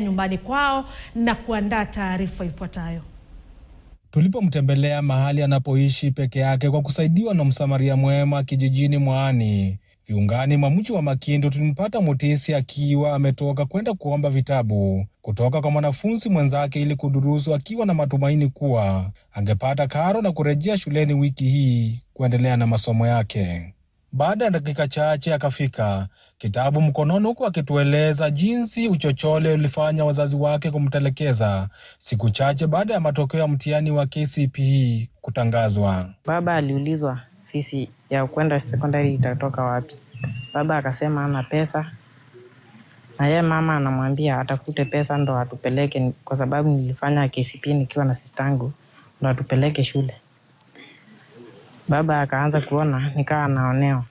nyumbani kwao na kuandaa taarifa ifuatayo. Tulipomtembelea mahali anapoishi peke yake kwa kusaidiwa na msamaria mwema kijijini Mwani, viungani mwa mji wa Makindu, tulimpata Mutisi akiwa ametoka kwenda kuomba vitabu kutoka kwa mwanafunzi mwenzake ili kudurusu, akiwa na matumaini kuwa angepata karo na kurejea shuleni wiki hii kuendelea na masomo yake. Baada ya dakika chache akafika, kitabu mkononi, huku akitueleza jinsi uchochole ulifanya wazazi wake kumtelekeza siku chache baada ya matokeo ya mtihani wa KCPE kutangazwa. Baba aliulizwa fisi ya kwenda sekondari itatoka wapi. Baba akasema hana pesa, na yeye mama anamwambia atafute pesa ndo atupeleke, kwa sababu nilifanya KCPE nikiwa na sistangu, ndo atupeleke shule. Baba akaanza kuona nikaa anaonewa.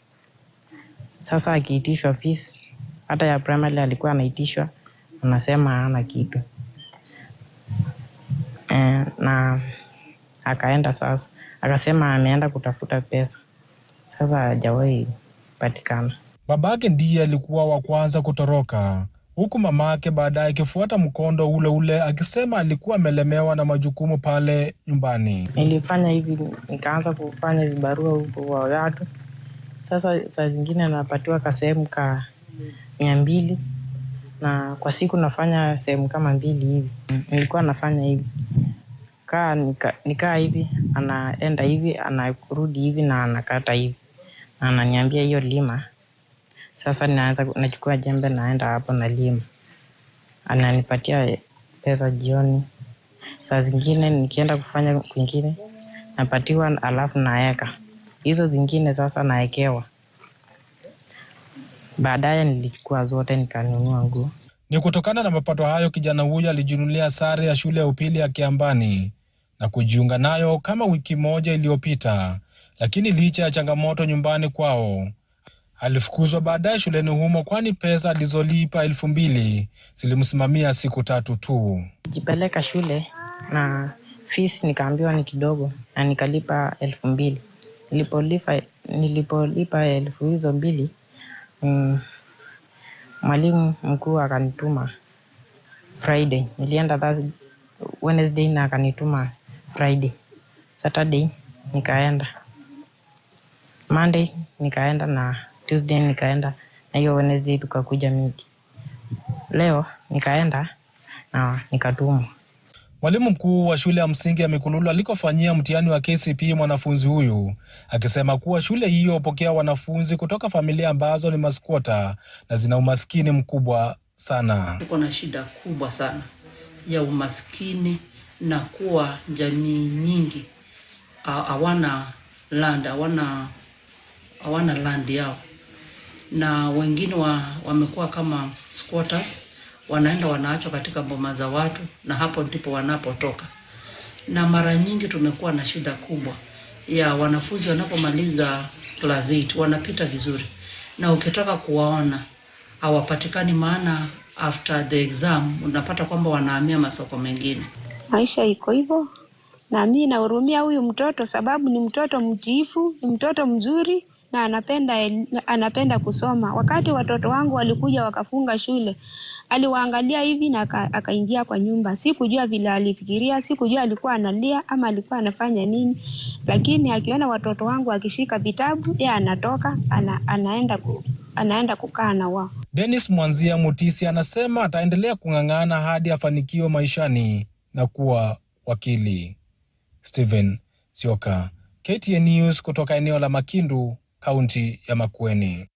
Sasa akiitishwa fees, hata ya primary alikuwa anaitishwa, anasema hana kitu. Na akaenda sasa, akasema ameenda kutafuta pesa. Sasa hajawahi patikana. Babake ndiye alikuwa wa kwanza kutoroka, huku mamake baadaye akifuata mkondo ule ule, akisema alikuwa amelemewa na majukumu pale nyumbani. Nilifanya hivi, nikaanza kufanya vibarua huko wa watu. Sasa saa zingine napatiwa kasehemu ka 200, na kwa siku nafanya sehemu kama 2 hivi. Nilikuwa nafanya hivi. Nikaa hivi, anaenda hivi, anarudi hivi na anakata hivi. Na ananiambia hiyo lima. Sasa nachukua jembe naenda hapo na lima. Ananipatia pesa jioni. Saa zingine nikienda kufanya kwingine, napatiwa alafu naeka. Hizo zingine sasa naekewa. Baadaye nilichukua zote nikanunua nguo. Ni kutokana na mapato hayo kijana huyo alijinunulia sare ya shule ya upili ya Kiambani na kujiunga nayo kama wiki moja iliyopita, lakini licha ya changamoto nyumbani kwao, alifukuzwa baadaye shuleni humo, kwani pesa alizolipa 2,000 zilimsimamia siku 3 tu. Jipeleka shule na fees nikaambiwa ni kidogo na nikalipa 2,000. Nilipolipa 2,000, mwalimu mkuu akanituma Friday. Nilienda Wednesday na akanituma Friday. Saturday nikaenda. Monday nikaenda na Tuesday nikaenda, na hiyo Wednesday tukakuja miki. Leo nikaenda na nikatumwa. Mwalimu mkuu wa shule ya msingi ya Mikululu alikofanyia mtihani wa KCPE mwanafunzi huyu, akisema kuwa shule hiyo hupokea wanafunzi kutoka familia ambazo ni maskwota na zina umaskini mkubwa sana. Tuko na shida kubwa sana ya umaskini, na kuwa jamii nyingi hawana land yao, na wengine wamekuwa kama squatters, wanaenda wanaachwa katika boma za watu, na hapo ndipo wanapotoka. Na mara nyingi tumekuwa na shida kubwa ya wanafunzi wanapomaliza class 8 wanapita vizuri, na ukitaka kuwaona hawapatikani, maana after the exam unapata kwamba wanahamia masoko mengine. Maisha iko hivyo, na mimi nahurumia huyu mtoto sababu ni mtoto mtiifu, ni mtoto mzuri na anapenda kusoma. Wakati watoto wangu walikuja wakafunga shule, aliwaangalia hivi na akaingia kwa nyumba. Sikujua vile alifikiria, sikujua alikuwa analia ama alikuwa anafanya nini, lakini akiona watoto wangu akishika vitabu, yeye anatoka anaenda kukaa na wao. Dennis Mwanzia Mutisi anasema ataendelea kung'ang'ana hadi afanikiwe maishani na kuwa wakili. Steven Sioka, KTN News kutoka eneo la Makindu, kaunti ya Makueni.